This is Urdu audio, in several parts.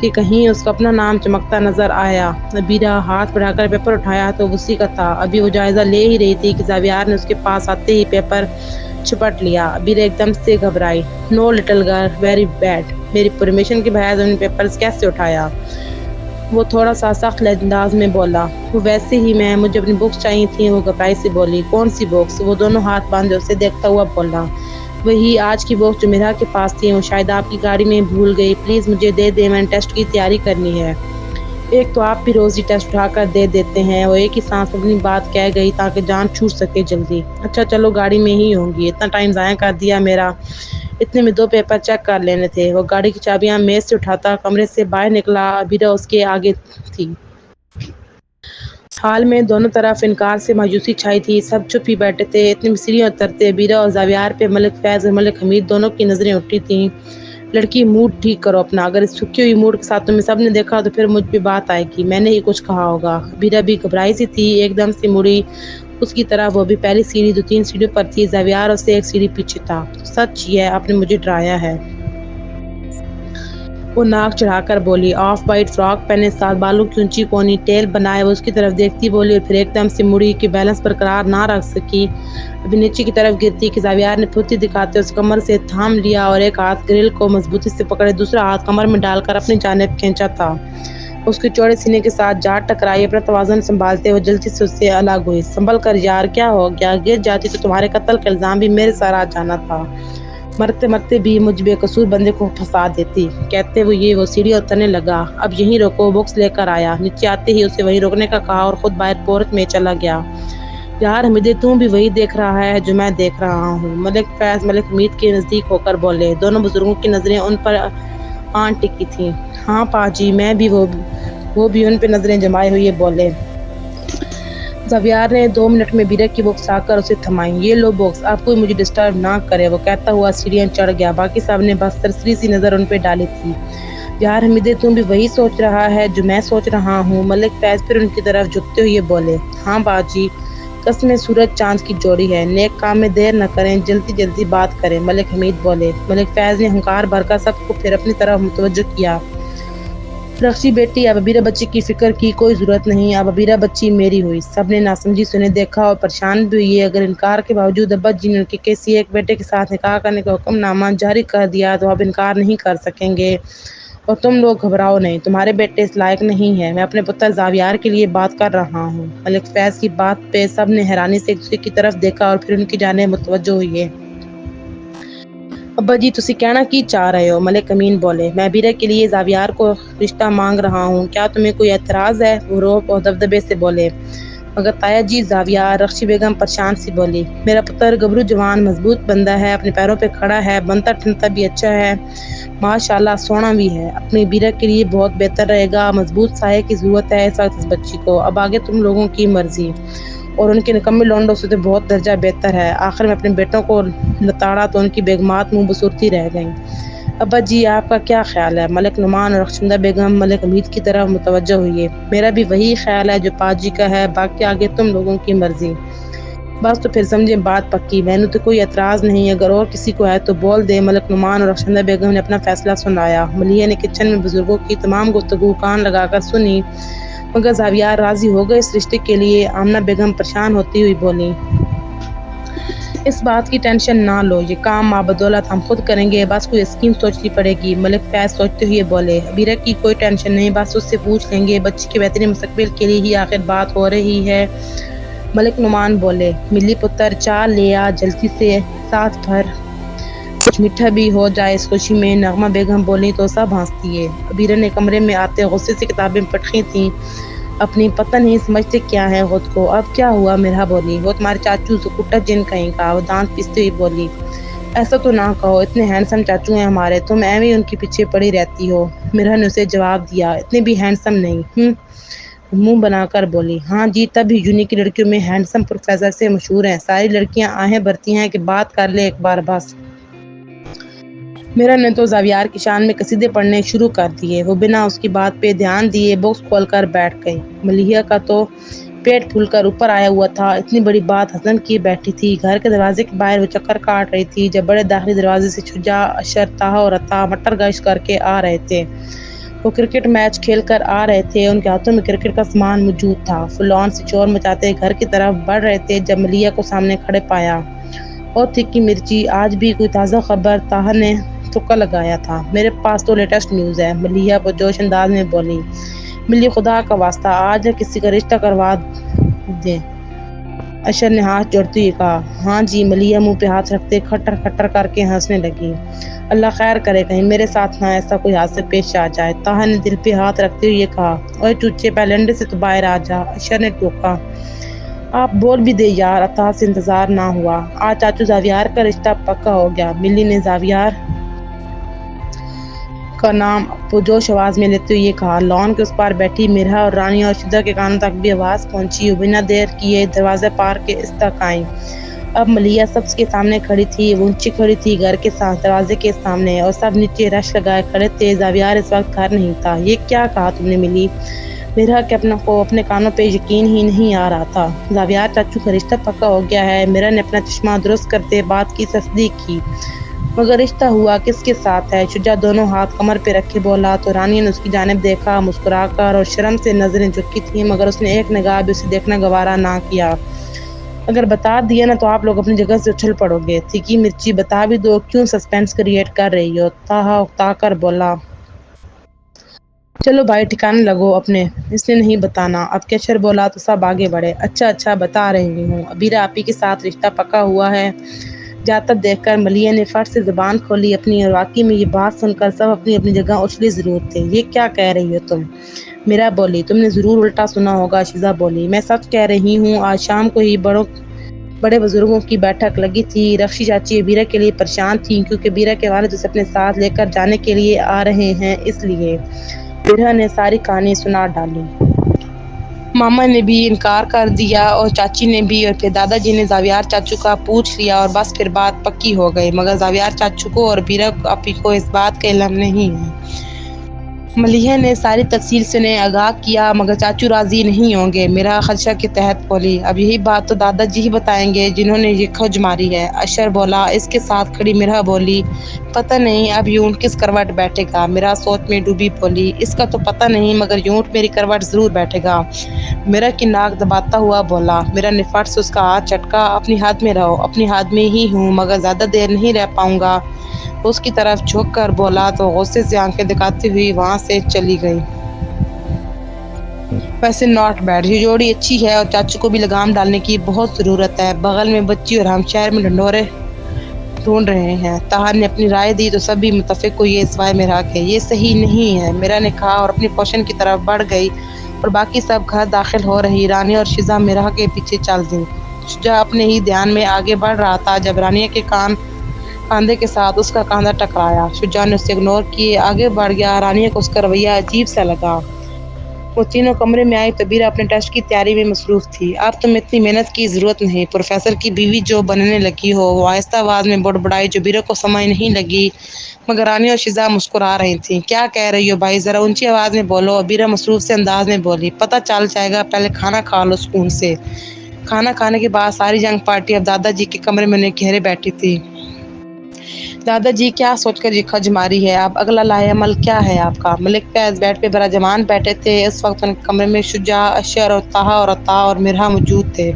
کہ کہیں اس کو اپنا نام چمکتا نظر آیا۔ عبیرہ ہاتھ بڑھا کر پیپر اٹھایا تو اسی کا تھا۔ ابھی وہ جائزہ لے ہی رہی تھی کہ زاویار نے اس کے پاس آتے ہی پیپر چھپٹ لیا۔ عبیرہ ایک دم سے گھبرائی۔ "No little girl, very bad. میری پرمیشن کے بغیر انہوں نے پیپرز کیسے اٹھایا؟" وہ تھوڑا سا سخت انداز میں بولا۔ "وہ ویسے ہی میں، مجھے اپنی بکس چاہیے تھیں"۔ وہ گھبرائی سے بولی۔ "کون سی بکس؟" وہ دونوں ہاتھ باندھے اسے دیکھتا ہوا بولا۔ "وہی آج کی بکس جو میرا کے پاس تھی، وہ شاید آپ کی گاڑی میں بھول گئی۔ پلیز مجھے دے دیں، میں نے ٹیسٹ کی تیاری کرنی ہے۔ ایک تو آپ بھی روز ہی ٹیسٹ اٹھا کر دے دیتے ہیں"۔ وہ ایک ہی سانس میں اپنی بات کہہ گئی تاکہ جان چھوٹ سکے جلدی۔ "اچھا چلو، گاڑی میں ہی ہوں گی۔ اتنا ٹائم ضائع کر دیا میرا، اتنے میں 2 پیپر چیک کر لینے تھے"۔ وہ گاڑی کی چابیاں میز سے اٹھاتا کمرے سے باہر نکلا۔ عبیرہ اس کے آگے تھی۔ ہال میں دونوں طرف انکار سے مایوسی چھائی تھی۔ سب چپ ہی بیٹھے تھے۔ اتنے میں سیڑھیاں اترتے عبیرہ اور زاویار پہ ملک فیض اور ملک حمید دونوں کی نظریں اٹھی تھیں۔ "لڑکی، موڈ ٹھیک کرو اپنا۔ اگر اس سکی ہوئی موڈ کے ساتھ تمہیں سب نے دیکھا تو پھر مجھ پہ بات آئے گی، میں نے ہی کچھ کہا ہوگا"۔ عبیرہ بھی گھبرائی سی تھی، ایک دم سے مڑی اس کی طرف۔ وہ بھی پہلی سیڑھی 2-3 سیڑھیوں پر تھی، زاویار اس سے 1 سیڑھی پیچھے تھا۔ "تو سچ یہ ہے، آپ نے مجھے ڈرایا ہے"۔ وہ ناک چڑھا کر بولی۔ آف وائٹ فراک پہنے، ساتھ بالوں کی اونچی پونی ٹیل بنائے، وہ اس کی طرف دیکھتی بولی اور پھر ایک دم سے مڑی کہ بیلنس برقرار نہ رکھ سکی، ابھی نیچے کی طرف گرتی کہ زاویار نے پھرتی دکھاتے اس کمر سے تھام لیا اور ایک ہاتھ گرل کو مضبوطی سے پکڑے، دوسرا ہاتھ کمر میں ڈال کر اپنی جانب کھینچا تھا۔ اس کے چوڑے سینے کے ساتھ جاٹ ٹکرائی۔ اپنا توازن سنبھالتے وہ جلدی سے اس سے الگ ہوئی۔ "سنبھل کر یار، کیا ہو گیا؟ گر جاتی تو تمہارے قتل کا الزام بھی میرے سر آ جانا تھا۔ مرتے مرتے بھی مجھ بے قصور بندے کو پھنسا دیتی"۔ کہتے ہوئے وہ سیڑھیاں اترنے لگا۔ "اب یہیں روکو"۔ بکس لے کر آیا۔ نیچے آتے ہی اسے وہیں روکنے کا کہا اور خود باہر پورچ میں چلا گیا۔ "یار حمیدے، تم بھی وہی دیکھ رہا ہے جو میں دیکھ رہا ہوں"۔ ملک فیض ملک حمید کے نزدیک ہو کر بولے۔ دونوں بزرگوں کی نظریں ان پر آن ٹکی تھیں۔ "ہاں پاجی، میں بھی"۔ وہ بھی ان پہ نظریں جمائے ہوئے بولے۔ زاویار نے 2 منٹ میں عبیرہ کی بکس لا کر اسے تھمائیں۔ "یہ لو بکس، اب کوئی مجھے ڈسٹرب نہ کرے"۔ وہ کہتا ہوا سیڑھیاں چڑھ گیا۔ باقی سب نے بس سرسری سی نظر ان پہ ڈالی تھی۔ "یار حمیدے، تم بھی وہی سوچ رہا ہے جو میں سوچ رہا ہوں"۔ ملک فیض پھر ان کی طرف جھکتے ہوئے بولے۔ "ہاں باجی، قسمیں سورج چاند کی جوڑی ہے، نیک کام میں دیر نہ کریں، جلدی جلدی بات کریں"۔ ملک حمید بولے۔ ملک فیض نے ہنکار بھر کر سب کو پھر اپنی طرف متوجہ کیا۔ "رخشی بیٹی، اب عبیرہ بچی کی فکر کی کوئی ضرورت نہیں، اب عبیرہ بچی میری ہوئی"۔ سب نے ناسمجھی سے انہیں دیکھا اور پریشان بھی ہوئے۔ اگر انکار کے باوجود ابا جی نے ان کے کسی ایک بیٹے کے ساتھ نکاح کرنے کا حکم نامہ جاری کر دیا تو اب انکار نہیں کر سکیں گے۔ اور تم لوگ گھبراؤ نہیں، تمہارے بیٹے اس لائق نہیں ہیں، میں اپنے پتر زاویار کے لیے بات کر رہا ہوں"۔ ملک فیض کی بات پہ سب نے حیرانی سے ایک دوسرے کی طرف دیکھا اور پھر ان کی جانب متوجہ ہوئے۔ "ابا جی، تسی کہنا کی چاہ رہے ہو؟" ملک امین بولے۔ "میں عبیرہ کے لیے زاویار کو رشتہ مانگ رہا ہوں، کیا تمہیں کوئی اعتراض ہے؟" وہ روب اور دبدبے سے بولے۔ "مگر تایا جی"۔ زاویار رخشی بیگم پریشان سی بولی۔ "میرا پتر گبرو جوان مضبوط بندہ ہے، اپنے پیروں پہ کھڑا ہے، بنتا ٹھنتا بھی اچھا ہے، ماشاءاللہ سونا بھی ہے، اپنی عبیرہ کے لیے بہت بہتر رہے گا، مضبوط سایہ کی ضرورت ہے اس وقت اس بچی کو، اب آگے تم لوگوں کی مرضی، اور ان کے نکمے لونڈوں سے تو بہت درجہ بہتر ہے"۔ آخر میں اپنے بیٹوں کو لتاڑا تو ان کی بیگمات منہ بسورتی رہ گئیں۔ "ابا جی، آپ کا کیا خیال ہے؟" ملک نعمان اور رخشندہ بیگم ملک حمید کی طرف متوجہ ہوئے۔ "میرا بھی وہی خیال ہے جو پاجی کا ہے، باقی آگے تم لوگوں کی مرضی"۔ "بس تو پھر سمجھیں بات پکی، میں نے تو کوئی اعتراض نہیں، اگر اور کسی کو ہے تو بول دے"۔ ملک نعمان اور رخشندہ بیگم نے اپنا فیصلہ سنایا۔ ملیحہ نے کچن میں بزرگوں کی تمام گفتگو کان لگا کر سنی، مگر زاویار راضی ہو گئے اس رشتے کے لیے۔ آمنہ بیگم پریشان ہوتی ہوئی بولیں۔ "اس بات کی ٹینشن نہ لو، یہ کام ماں بدولت ہم خود کریں گے، بس کوئی اسکیم سوچنی پڑے گی"۔ ملک فیض سوچتے ہوئے بولے۔ "عبیرہ کی کوئی ٹینشن نہیں، بس اس سے پوچھ لیں گے، بچی کے بہترین مستقبل کے لیے ہی آخر بات ہو رہی ہے"۔ ملک نعمان بولے۔ "ملی پتر، چائے لے آ جلدی سے، ساتھ بھر کچھ میٹھا بھی ہو جائے اس خوشی میں"۔ نغمہ بیگم بولیں تو سب ہنس دیے۔ عبیرہ نے کمرے میں آتے غصے سے کتابیں پٹکی تھیں اپنی، پتہ نہیں سمجھتے کیا ہیں خود کو۔ "اب کیا ہوا میرا"۔ بولی۔ "وہ تمہارے چاچو زکوٹا جن کہیں کا"۔ وہ دانت پیستے ہوئی بولی۔ "ایسا تو نہ کہو، اتنے ہینڈسم چاچو ہیں ہمارے، تم ایویں ان کے پیچھے پڑی رہتی ہو"۔ مرحا نے اسے جواب دیا۔ "اتنے بھی ہینڈسم نہیں"۔ وہ منہ بنا کر بولی۔ "ہاں جی، تب ہی یونی کی لڑکیوں میں ہینڈسم پروفیسر سے مشہور ہیں، ساری لڑکیاں آہیں بھرتی ہیں کہ بات کر لے ایک بار بس"۔ مرحا نے تو زاویار کی شان میں قصیدے پڑھنے شروع کر دیے۔ وہ بنا اس کی بات پہ دھیان دیے بکس کھول کر بیٹھ گئی۔ ملیحہ کا تو پیٹ پھول کر اوپر آیا ہوا تھا، اتنی بڑی بات ہضم کیے بیٹھی تھی۔ گھر کے دروازے کے باہر وہ چکر کاٹ رہی تھی جب بڑے داخلی دروازے سے شجاع، اشر، طاہا اور عطا مٹر گشت کر کے آ رہے تھے۔ وہ کرکٹ میچ کھیل کر آ رہے تھے، ان کے ہاتھوں میں کرکٹ کا سامان موجود تھا۔ فل آن سے شور مچاتے گھر کی طرف بڑھ رہے تھے جب ملیحہ کو سامنے کھڑے پایا۔ اور تھکی مرچی، آج بھی کوئی تازہ خبر؟ طاہر نے تکا لگایا تھا۔ میرے پاس تو لیٹسٹ نیوز ہے، ملیحہ پرجوش انداز میں بولی۔ ملی، خدا کا واسطہ آج کسی کا رشتہ کروا دیں۔ اشر نے ہاتھ جوڑتے ہوئے کہا۔ ہاں جی، ملیحہ منہ پہ ہاتھ رکھتے کھٹر کھٹر کر کے ہنسنے لگی۔ اللہ خیر کرے، کہیں میرے ساتھ نہ ایسا کوئی حادثہ پیش آ جائے۔ طاہر نے دل پہ ہاتھ رکھتے ہوئے کہا۔ اوئے چوچے، پہلے انڈے سے تو باہر آ جا، اشر نے ٹوکا۔ آپ بول بھی دے یار، عطا سے انتظار نہ ہوا۔ آج چاچو زاویار کا رشتہ پکا ہو گیا۔ ملی نے زاویار کا نام پرجوش آواز میں لیتے ہوئے کہا۔ لان کے اس پار بیٹھی مرحا اور رانی اور شجا کے کانوں تک بھی آواز پہنچی۔ وہ بنا دیر کیے دروازے پار کے اس تک آئیں۔ اب ملیحہ سب کے سامنے کھڑی تھی، وہ اونچی کھڑی تھی گھر کے ساتھ دروازے کے سامنے، اور سب نیچے رش لگائے کھڑے تھے۔ زاویار اس وقت گھر نہیں تھا۔ یہ کیا کہا تم نے ملی؟ مرحا کے اپنے کانوں پہ یقین ہی نہیں آ رہا تھا۔ زاویار چاچو کا رشتہ پکا ہو گیا ہے۔ مرحا نے اپنا چشمہ درست کرتے بات کی تصدیق کی۔ مگر رشتہ ہوا کس کے ساتھ ہے؟ شجاع دونوں ہاتھ کمر پہ رکھے بولا تو رانی نے اس کی جانب دیکھا مسکرا کر، اور شرم سے نظریں جھکی تھیں مگر اس نے ایک نگاہ بھی اسے دیکھنا گوارا نہ کیا۔ اگر بتا دیا نا تو آپ لوگ اپنی جگہ سے اچھل پڑو گے۔ تھکی مرچی، بتا بھی دو، کیوں سسپینس کریٹ کر رہی ہو؟ طاہا اکتا کر بولا۔ چلو بھائی، ٹھکانے لگو اپنے، اس نے نہیں بتانا۔ اب کہ اشر بولا تو سب آگے بڑھے۔ اچھا بتا رہی ہوں، ابیرہ آپی کے ساتھ رشتہ پکا ہوا ہے۔ جاتا دیکھ کر ملیحہ نے فٹ سے زبان کھولی اپنی، اور واقعی میں یہ بات سن کر سب اپنی اپنی جگہ اچھلے ضرور تھے۔ یہ کیا کہہ رہی ہو تم؟ مرحا بولی۔ تم نے ضرور الٹا سنا ہوگا، شیزہ بولی۔ میں سچ کہہ رہی ہوں، آج شام کو ہی بڑے بزرگوں کی بیٹھک لگی تھی۔ رخشی چاچی ابیرہ کے لیے پریشان تھیں کیونکہ ابیرہ کے والد اسے اپنے ساتھ لے کر جانے کے لیے آ رہے ہیں، اس لیے۔ مرحا نے ساری کہانی سنا ڈالی۔ ماما نے بھی انکار کر دیا اور چاچی نے بھی، اور پھر دادا جی نے زاویار چاچو کا پوچھ لیا، اور بس پھر بات پکی ہو گئی۔ مگر زاویار چاچو کو اور ابیرہ آپی کو اس بات کا علم نہیں ہے۔ ملیحہ نے ساری تفصیل سے انہیں آگاہ کیا مگر چاچو راضی نہیں ہوں گے۔ مرحا خدشہ کے تحت بولی۔ اب یہی بات تو دادا جی ہی بتائیں گے جنہوں نے یہ کھوج ماری ہے، اشر بولا۔ اس کے ساتھ کھڑی مرحا بولی۔ پتہ نہیں اب یونٹ کس کروٹ بیٹھے گا؟ مرحا سوچ میں ڈوبی بولی۔ اس کا تو پتہ نہیں مگر یونٹ میری کروٹ ضرور بیٹھے گا، مرحا کی ناک دباتا ہوا بولا۔ مرحا نے فٹ سے اس کا ہاتھ چٹکا۔ اپنی حد میں رہو۔ اپنی حد میں ہی ہوں مگر زیادہ دیر نہیں رہ پاؤں گا، اس کی طرف جھک کر بولا تو غصے سے آنکھیں دکھاتی ہوئی وہاں سے چلی گئی۔ ویسے ناٹ بیڈ، یہ جوڑی اچھی ہے اور چاچو کو بھی لگام ڈالنے کی بہت ضرورت ہے۔ بغل میں بچی اور ہم شہر میں ڈھنڈورے ڈھونڈ رہے ہیں۔ طاہر نے اپنی رائے دی تو سبھی متفق ہوئے سوائے مرحا کے۔ یہ صحیح نہیں ہے، مرحا نے کہا اور اپنی پوشن کی طرف بڑھ گئی، اور باقی سب گھر داخل ہو رہی۔ رانی اور شیزہ مرحا کے پیچھے چل دیں۔ شجاع اپنے ہی دھیان میں آگے بڑھ رہا تھا جب رانی کے کاندھے کے ساتھ اس کا کاندھا ٹکرایا۔ شجاع نے اسے اگنور کیے آگے بڑھ گیا۔ رانی کو اس کا رویہ عجیب سا لگا۔ وہ تینوں کمرے میں آئی تو ابیرہ اپنے ٹیسٹ کی تیاری میں مصروف تھی۔ اب تمہیں اتنی محنت کی ضرورت نہیں، پروفیسر کی بیوی جو بننے لگی ہو، وہ آہستہ آواز میں بڑبڑائی جو ابیرہ کو سمجھ نہیں لگی مگر رانی اور شیزہ مسکرا رہی تھیں۔ کیا کہہ رہی ہو بھائی، ذرا اونچی آواز میں بولو، ابیرہ مصروف سے انداز میں بولی۔ پتہ چل جائے گا، پہلے کھانا کھا لو سکون سے۔ کھانا کھانے کے بعد ساری ینگ پارٹی اب دادا جی کے کمرے میں انہیں گھیرے بیٹھی تھی۔ دادا جی کیا سوچ کر یہ کھج ماری ہے؟ اب اگلا لائحہ عمل کیا ہے آپ کا؟ ملک فیض بیڈ پہ براجمان بیٹھے تھے۔ اس وقت ان کے کمرے میں شجاع، اشر اور طاہا اور عطا اور مرحا موجود تھے۔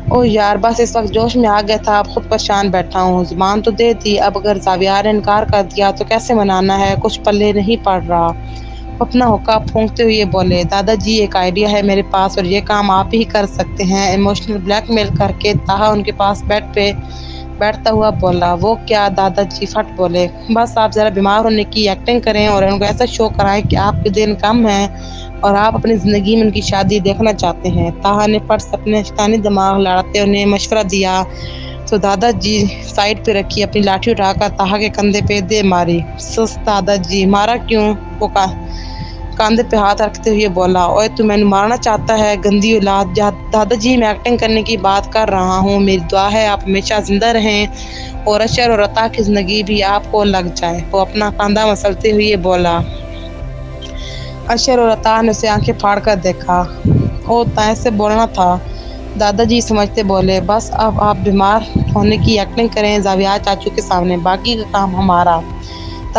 اوہ یار، بس اس وقت جوش میں آ گیا تھا، اب خود پریشان بیٹھا ہوں۔ زبان تو دے دی، اب اگر زاویار نے انکار کر دیا تو کیسے منانا ہے؟ کچھ پلے نہیں پڑ رہا۔ وہ اپنا حقہ پھونکتے ہوئے بولے۔ دادا جی، ایک آئیڈیا ہے میرے پاس اور یہ کام آپ ہی کر سکتے ہیں، ایموشنل بلیک میل کر کے۔ طاہا ان کے پاس بیڈ پہ بیٹھتا ہوا بولا۔ وہ کیا؟ دادا جی پھٹ بولے۔ بس آپ ذرا بیمار ہونے کی ایکٹنگ کریں اور ان کو ایسا شو کرائیں کہ آپ کے دن کم ہیں اور آپ اپنی زندگی میں ان کی شادی دیکھنا چاہتے ہیں۔ طاہا نے فٹ سے اپنے شیطانی دماغ لڑاتے انہیں مشورہ دیا تو دادا جی سائڈ پہ رکھی اپنی لاٹھی اٹھا کر طاہا کے کندھے پہ دے ماری۔ سست دادا جی، مارا کیوں؟ وہ کاندھے پہ ہاتھ رکھتے ہوئے بولا۔ اوئے تو مینوں مارنا چاہتا ہے، گندی اولاد۔ دادا جی، میں ایکٹنگ کرنے کی بات کر رہا ہوں، میری دعا ہے آپ ہمیشہ زندہ رہیں اور اشر اور عطا کی زندگی بھی آپ کو لگ جائے۔ وہ اپنا کاندھا مسلتے ہوئے بولا۔ اشر اور عطا نے اسے آنکھیں پھاڑ کر دیکھا۔ اوہ، ایسے بولنا تھا؟ دادا جی سمجھتے بولے۔ بس اب آپ بیمار ہونے کی ایکٹنگ کریں زاویار چاچو کے سامنے، باقی کا کام ہمارا۔